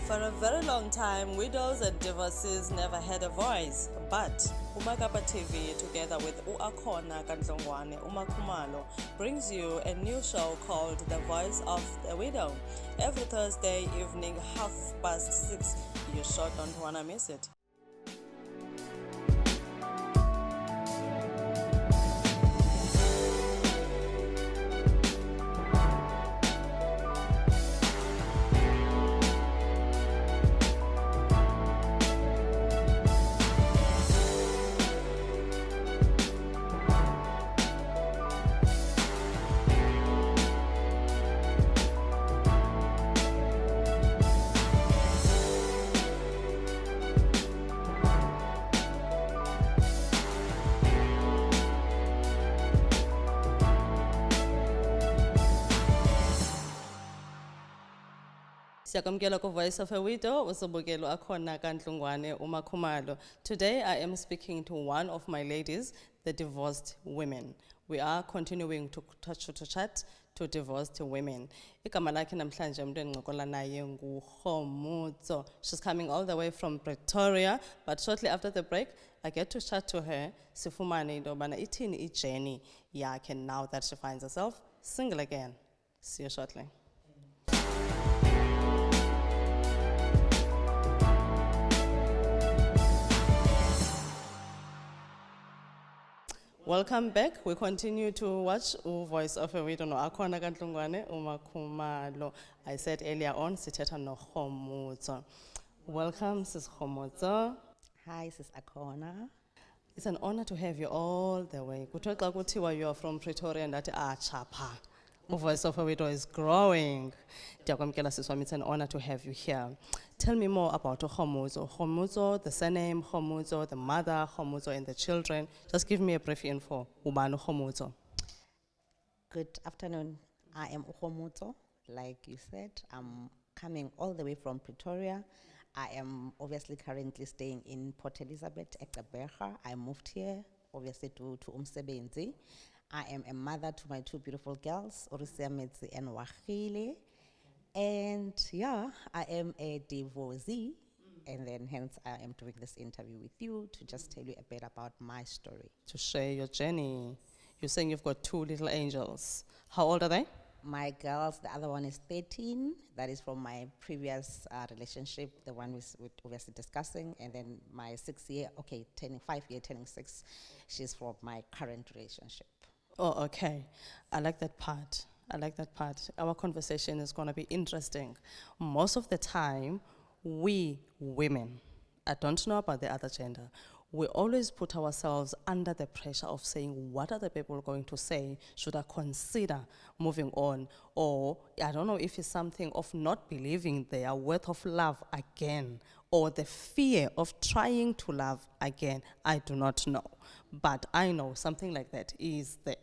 For a very long time, widows and divorcees never had a voice. But Umakapa TV, together with Uakhona Kandlongwane Umakhumalo, brings you a new show called The Voice of the Widow. Every Thursday evening, 6:30. You sure don't want to miss it. Siyakwamkela ku Voice of a Widow, usobukelo akhona kaNdlungwane uMakhumalo. Today I am speaking to one of my ladies, the divorced women. We are continuing to chat to divorced women. Igama lakhe namhlanje umuntu engincokola naye nguKgomotso. She's coming all the way from Pretoria, but shortly after the break I get to chat to her. Sifumane into yobana ithini ijourney yakhe now that she finds herself single again. See you shortly. Welcome back. We continue to watch Voice of a Widow. Akhona kaNdlungwane uMakhumalo. I said earlier on, sithetha noKgomotso. Welcome, Sis Kgomotso. Hi, Sis Akhona. It's an honor to have you all the way. Kuthiwa xa kuthiwa you are from Pretoria and that chapa. Voice of a Widow is growing. Ndiyakwamkela sis wami, it's an honor to have you here. Tell me more about Kgomotso. Kgomotso, the surname Kgomotso, the mother Kgomotso, and the children. Just give me a brief info. Ubani Kgomotso. Good afternoon. I am Kgomotso. Like you said, I'm coming all the way from Pretoria. I am obviously currently staying in Port Elizabeth, Gqeberha. I moved here, obviously, to umsebenzi. I am a mother to my two beautiful girls, Orisia Metsi and Wahile. And yeah, I am a divorcee. And then hence I am doing this interview with you to just tell you a bit about my story. To share your journey. You're saying you've got two little angels. How old are they? My girls, the other one is 13. That is from my previous relationship, the one we're obviously discussing. And then my 6-year, turning 5-year, turning 6, she's from my current relationship. Oh, okay. I like that part. I like that part. Our conversation is going to be interesting. Most of the time, we women, I don't know about the other gender, we always put ourselves under the pressure of saying, what are the people going to say? Should I consider moving on? Or I don't know if it's something of not believing their worth of love again, or the fear of trying to love again. I do not know. But I know something like that is there.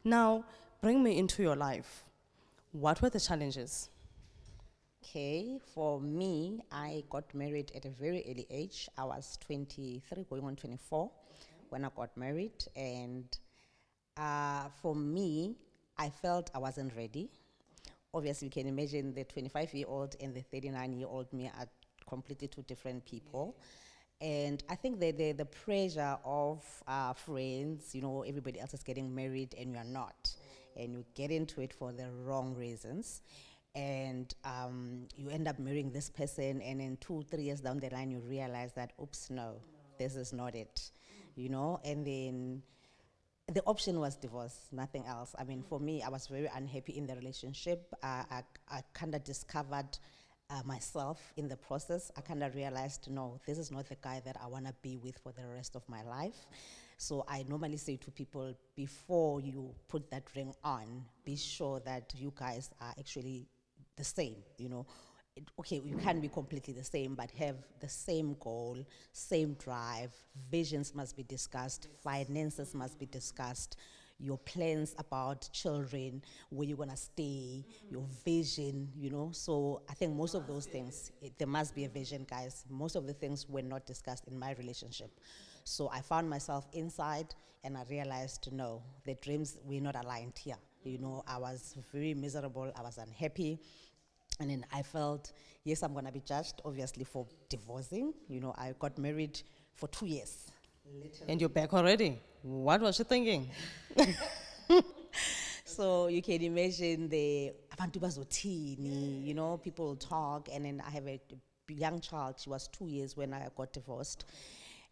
Now, bring me into your life. What were the challenges? Okay, for me, I got married at a very early age. I was 23, going on 24 when I got married. And for me, I felt I wasn't ready. Obviously, you can imagine the 25-year-old and the 39-year-old me are completely two different people. And I think the pressure of friends, everybody else is getting married and you're not. And you get into it for the wrong reasons. And you end up marrying this person, and in 2-3 years down the line, you realize that, oops, no, this is not it, And then the option was divorce, nothing else. I mean, for me, I was very unhappy in the relationship. I kind of discovered myself in the process. I kind of realized, no, this is not the guy that I want to be with for the rest of my life. So I normally say to people, before you put that ring on, be sure that you guys are actually the same, Okay, you can't be completely the same, but have the same goal, same drive, visions must be discussed, finances must be discussed, your plans about children, where you're gonna stay, your vision, So I think most of those things, there must be a vision, guys. Most of the things were not discussed in my relationship. So I found myself inside and I realized, no, the dreams were not aligned here. I was very miserable, I was unhappy. And then I felt, yes, I'm gonna be judged, obviously, for divorcing. You know, I got married for 2 years. And you're back already. What was you thinking? So you can imagine the abantu bazothini, you know, people will talk, and then I have a young child. She was 2 years when I got divorced,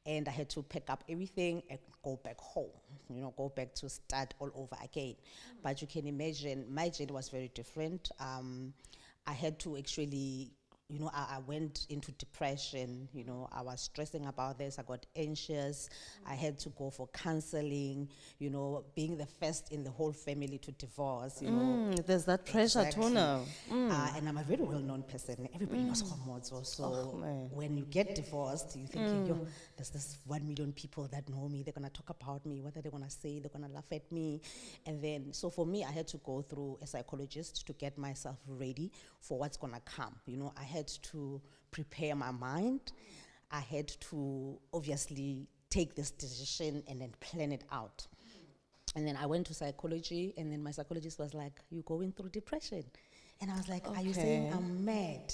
and I had to pack up everything and go back home, you know, go back to start all over again. But you can imagine my journey was very different. I had to actually, you know, I went into depression, you know, I was stressing about this, I got anxious, I had to go for counseling, you know, being the first in the whole family to divorce, you know. There's that pressure too now. And I'm a very well-known person. Everybody knows Khomodzo. So man. when you get divorced, you think, yo, there's this 1 million people that know me. They're going to talk about me. What are they going to say? They're going to laugh at me. And then, so for me, I had to go through a psychologist to get myself ready for what's going to come. You know, I had to prepare my mind. I had to obviously take this decision and then plan it out. And then I went to psychology, and then my psychologist was like, "You're going through depression." And I was like, "Are you saying Okay. I'm mad?"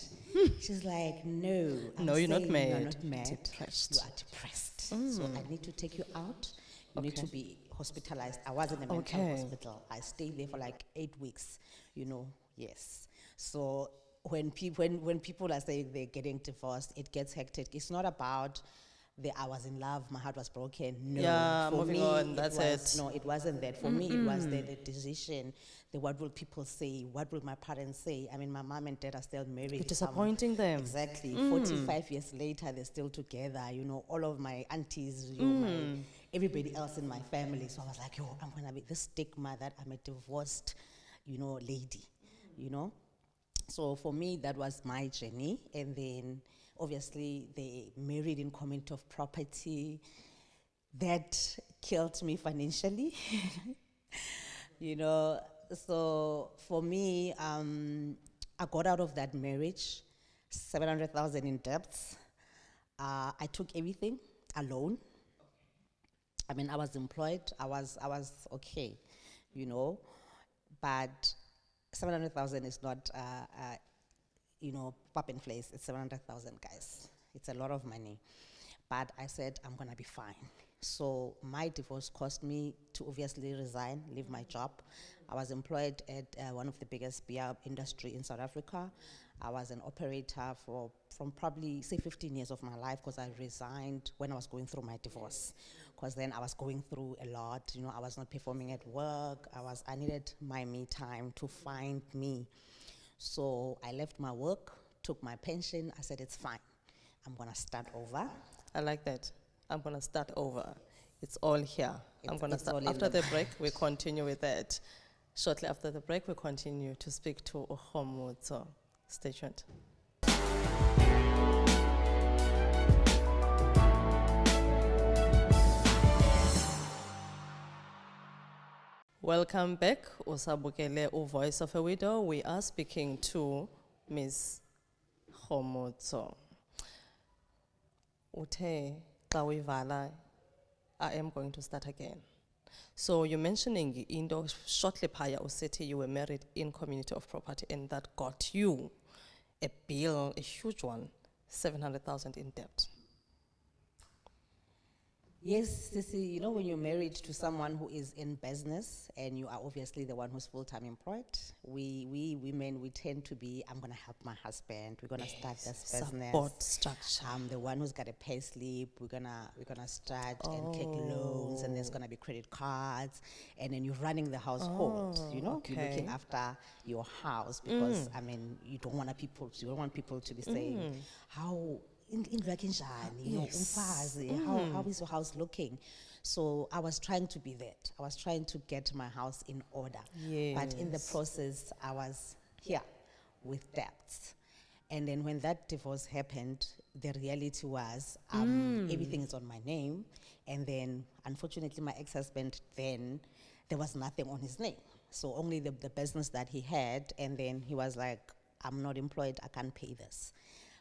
She's like, "No. I'm No, you're not saying mad. You're not mad. Depressed. You are depressed. So I need to take you out. You need to Okay. be hospitalized." I was in a mental Okay. hospital. I stayed there for like 8 weeks, you know, yes. So when people are saying they're getting divorced, it gets hectic. It's not about I was in love, my heart was broken. No, Yeah, for moving me, on, that's was, it. No, it wasn't that. For me, it was the decision, the what will people say, what will my parents say. I mean, my mom and dad are still married. You're disappointing them. Exactly. 45 years later, they're still together. You know, all of my aunties, you know, everybody else in my family. So I was like, yo, I'm going to be this stigma that I'm a divorced, you know, lady, you know. So for me, that was my journey. And then obviously they married in community of property. That killed me financially. You know, so for me, I got out of that marriage, 700,000 in debts. I took everything alone. I mean, I was employed. I was okay, you know, but 700,000 is not, you know, pop in place. It's 700,000, guys. It's a lot of money. But I said, I'm going to be fine. So my divorce caused me to obviously resign, leave my job. I was employed at one of the biggest beer industry in South Africa. I was an operator from probably, say, 15 years of my life, because I resigned when I was going through my divorce. Because then I was going through a lot. You know, I was not performing at work. I needed my me time to find me. So I left my work, took my pension. I said, it's fine. I'm going to start over. I like that. I'm going to start over. It's all here. I'm It's- going to it's start. all in After the the break, we continue with that. Shortly after the break, we continue to speak to Khomodzo. Stay tuned. Welcome back. Usabukele, Voice of a Widow. We are speaking to Ms. Khomodzo. Uthe, xa uyivala, I am going to start again. So you're mentioning into shortly prior, Useti, you were married in community of property, and that got you a bill, a huge one, 700,000 in debt. Yes, Sissy, you know, when you're married to someone who is in business and you are obviously the one who's full-time employed, we women, we tend to be, I'm going to help my husband, we're going to start this business. Support structure. I'm the one who's got a pay slip, we're gonna start and take loans, and there's gonna be credit cards, and then you're running the household, you know, you're looking okay. after your house, because I mean, you don't want people to be saying, how in Rakinjani, you know, umfazi, how is your house looking? So I was trying to be that. I was trying to get my house in order. But in the Yes. process, I was here with debts. And then when that divorce happened, the reality was everything is on my name. And then, unfortunately, my ex-husband, then, there was nothing on his name. So only the business that he had. And then he was like, I'm not employed, I can't pay this.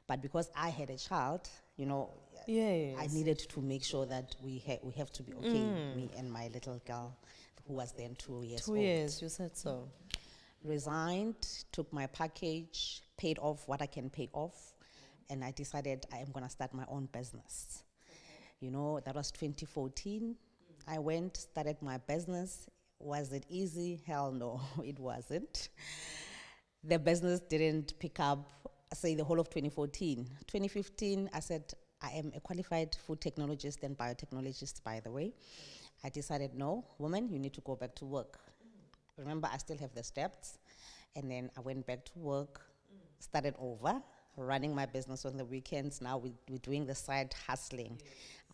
But because I had a child, you know, Yes. I needed to make sure that we have to be okay, me and my little girl, who was then 2 years 2 old. years, you said so. Resigned, took my package, paid off what I can pay off, and I decided I am gonna start my own business. You know, that was 2014. I went, started my business. Was it easy? Hell no, it wasn't. The business didn't pick up, say, the whole of 2014. 2015, I said, I am a qualified food technologist and biotechnologist, by the way. I decided, no, woman, you need to go back to work. Remember, I still have the steps. And then I went back to work, started over, running my business on the weekends. Now we're doing the side hustling.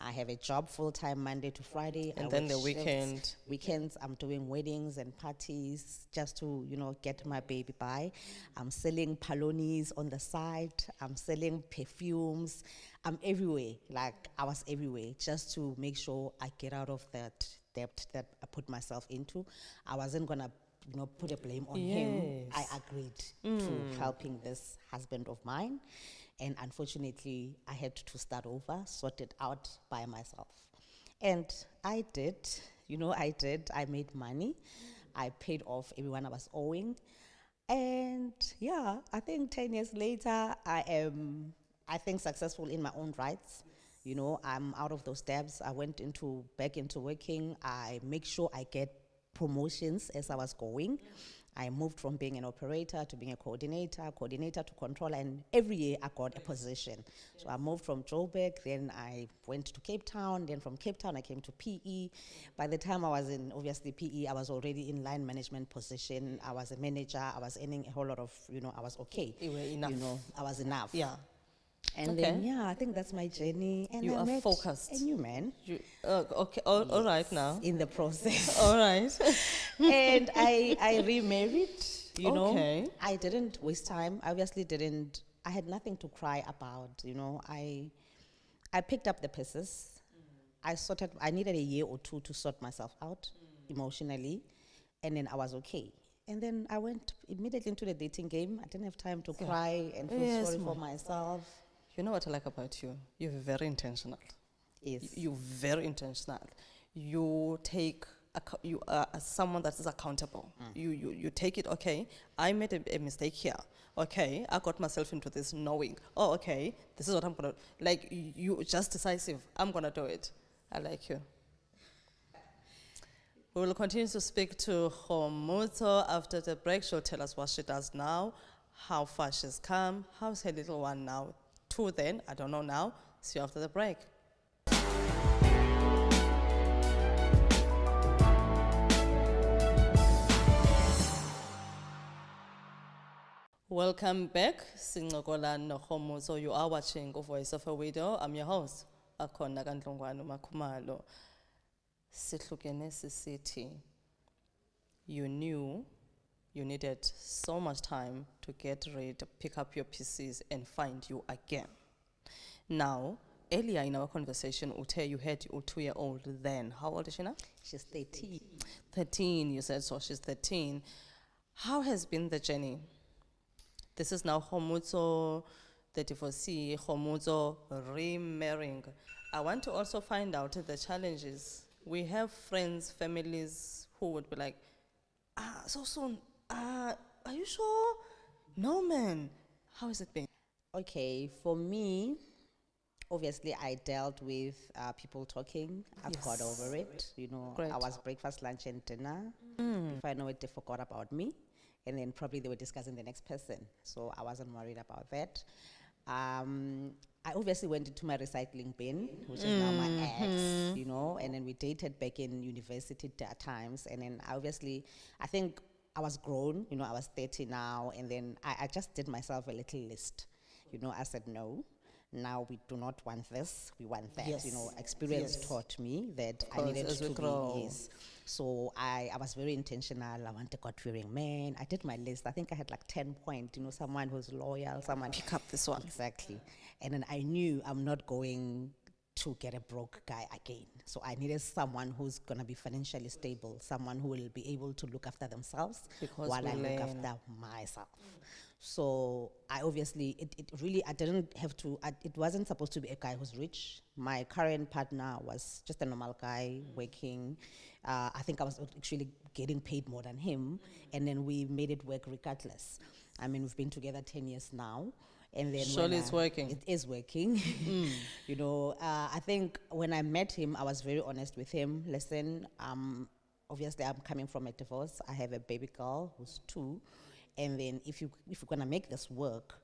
I have a job full-time Monday to Friday. And I then work the shifts. weekend. Weekends, I'm doing weddings and parties just to, you know, get my baby by. I'm selling palonis on the side. I'm selling perfumes. I'm everywhere. Like, I was everywhere just to make sure I get out of that debt that I put myself into. I wasn't gonna, you know, put a blame on him. I Yes. agreed to helping this husband of mine. And unfortunately, I had to start over, sort it out by myself. And I did, you know, I did. I made money. I paid off everyone I was owing. And yeah, I think 10 years later, I am, I think, successful in my own rights. You know, I'm out of those debts. I went back into working. I make sure I get promotions as I was going. I moved from being an operator to being a coordinator to controller, and every year I got a position. So I moved from Joburg, then I went to Cape Town, then from Cape Town I came to PE. By the time I was in, obviously, PE, I was already in line management position. I was a manager, I was earning a whole lot of, you know, I was okay. You were enough. You know, I was enough. Yeah. And then, yeah, I think that's my journey. And You I are met focused. a new man Okay, all right now. in the process. All right. And I remarried, you Okay. know. I didn't waste time. I obviously didn't, I had nothing to cry about, you know. I picked up the pieces. I needed a year or two to sort myself out emotionally, and then I was okay. And then I went immediately into the dating game. I didn't have time to cry and feel Yes, sorry for ma'am. myself. You know what I like about you? You're very intentional. Yes. You're very intentional. You take, you are someone that is accountable. You take it, okay, I made a mistake here. Okay, I got myself into this knowing, oh, okay, this is what I'm gonna, like, you just decisive, I'm gonna do it. I like you. We will continue to speak to Khomuzo after the break. She'll tell us what she does now, how far she's come, how's her little one now. Two then, I don't know now. See you after the break. Welcome back. Singokola no Khomuzo. You are watching Voice of a Widow. I'm your host, Akhona Kandlongwane Makhumalo. Sihlukene sisithi, you knew you needed so much time to get ready, pick up your pieces and find you again. Now, earlier in our conversation, Ute, you had your 2-year-old then. How old is she now? She's 13. 13, you said, so she's 13. How has been the journey? This is now Khomuzo, the divorcee, Khomuzo remarrying. I want to also find out the challenges. We have friends, families who would be like, so soon, are you sure? No, man. How has it been? Okay, for me, obviously I dealt with people talking. I've got over it. You know, Great. I was breakfast, lunch, and dinner. If I know it, they forgot about me. And then probably they were discussing the next person. So I wasn't worried about that. I obviously went into my recycling bin, which is now my ex, you know, and then we dated back in university times. And then I think I was grown, you know, I was 30 now. And then I just did myself a little list. You know, I said, no, now we do not want this, we want that. Yes. You know, experience Yes. taught me that I Course, needed as we to grow. be, yes. So I was very intentional. I wanted a God-fearing man. I did my list. I think I had like 10 points, you know, someone who's loyal, someone. Pick up this one. Exactly. And then I knew I'm not going to get a broke guy again. So I needed someone who's going to be financially stable, someone who will be able to look after themselves Because while we I look learn. after myself. So I obviously, I didn't have to, it wasn't supposed to be a guy who's rich. My current partner was just a normal guy working. I think I was actually getting paid more than him. And then we made it work regardless. I mean, we've been together 10 years now. And then Surely when it's working. It is working. You know, I think when I met him, I was very honest with him. Listen, obviously I'm coming from a divorce. I have a baby girl who's 2. And then if you're gonna make this work,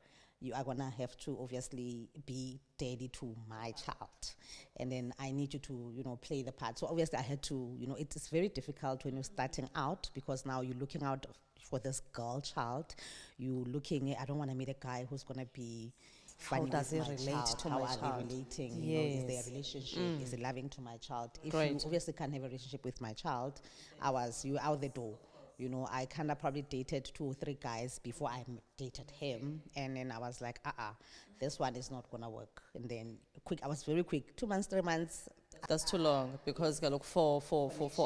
you are gonna have to obviously be daddy to my child. And then I need you to, you know, play the part. So obviously I had to, you know, it's very difficult when you're starting out, because now you're looking out for this girl child. You're looking, I don't wanna meet a guy who's gonna be How funny does with he my relate child. to How my are child? they relating? You know, is there Yes. a relationship? Is it loving to my child? If you Great. obviously can't have a relationship with my child, you were out the door. You know, I kind of probably dated 2 or 3 guys before I dated him. And then I was like, this one is not gonna work. And then I was very quick, 2 months, 3 months. That's too long, because look, for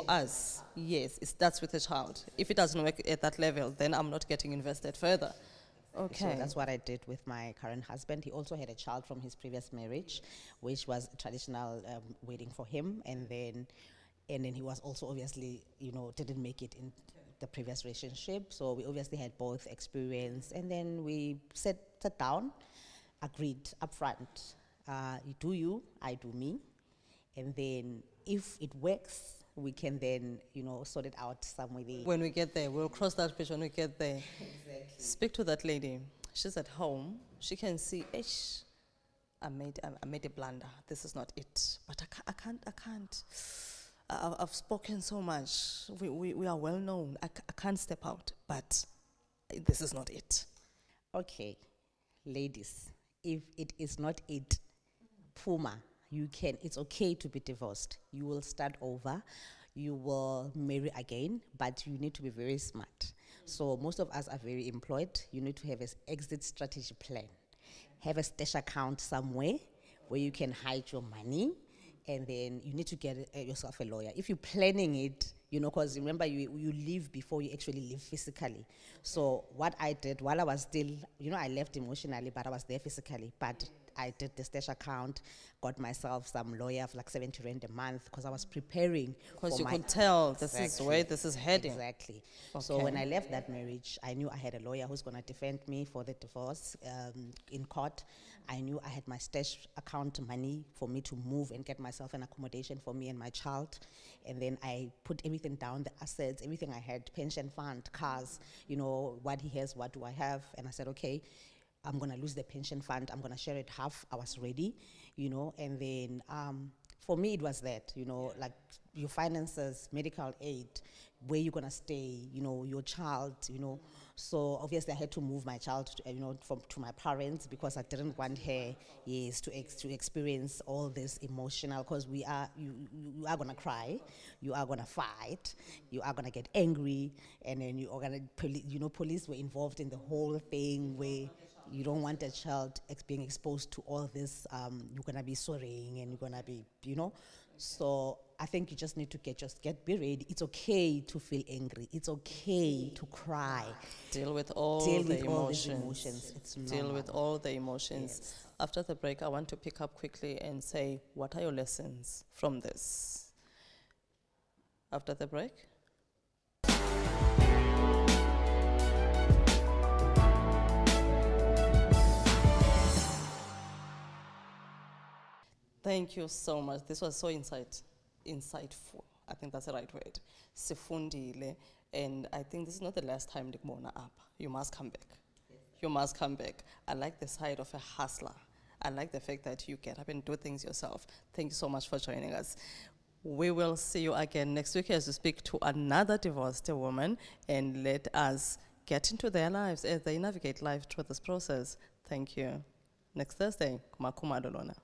us, yes, it starts with a child. If it doesn't work at that level, then I'm not getting invested further. Okay. So that's what I did with my current husband. He also had a child from his previous marriage, which was a traditional wedding for him. And then he was also obviously, you know, didn't make it in the previous relationship. So we obviously had both experience. And then we sat down, agreed upfront. You do you, I do me. And then if it works, we can then, you know, sort it out somewhere there. When we get there, we'll cross that bridge when we get there. Exactly. Speak to that lady. She's at home. She can see, I made a blunder. This is not it. But I can't. I've spoken so much. We are well known. I can't step out. But this is not it. Okay, ladies, if it is not it, Puma, it's okay to be divorced. You will start over, you will marry again, but you need to be very smart. So most of us are very employed. You need to have an exit strategy plan. Have a stash account somewhere where you can hide your money, and then you need to get yourself a lawyer. If you're planning it, you know, because remember, you live before you actually live physically. So what I did while I was still, you know, I left emotionally, but I was there physically. But I did the stash account, got myself some lawyer for like 70 rand a month, because I was preparing. Because you my- could tell this is Exactly. where this is heading. Exactly. So Okay. when I left that marriage, I knew I had a lawyer who's going to defend me for the divorce in court. I knew I had my stash account money for me to move and get myself an accommodation for me and my child. And then I put everything down, the assets, everything I had, pension fund, cars, you know, what he has, what do I have? And I said, okay, I'm going to lose the pension fund. I'm going to share it half. I was ready, you know. And then for me, it was that, you know, like your finances, medical aid, where you're going to stay, you know, your child, you know. So obviously I had to move my child, you know, to my parents, because I didn't want her, to experience all this emotional, because you are going to cry, you are going to fight, you are going to get angry, and then you are going to, police were involved in the whole thing, where you don't want a child being exposed to all this. You're gonna be sorrying, and you're gonna be, you know. So I think you just need to be ready. It's okay to feel angry. It's okay to cry. Deal with all Deal the with all these emotions. emotions. It's Deal with normal. all the emotions. Yes. After the break, I want to pick up quickly and say, what are your lessons from this? After the break. Thank you so much. This was so insightful. I think that's the right word. Sifundile. And I think this is not the last time Nikmona up. You must come back. You must come back. I like the side of a hustler. I like the fact that you get up and do things yourself. Thank you so much for joining us. We will see you again next week as we speak to another divorced woman, and let us get into their lives as they navigate life through this process. Thank you. Next Thursday, Kumakuma Dolona.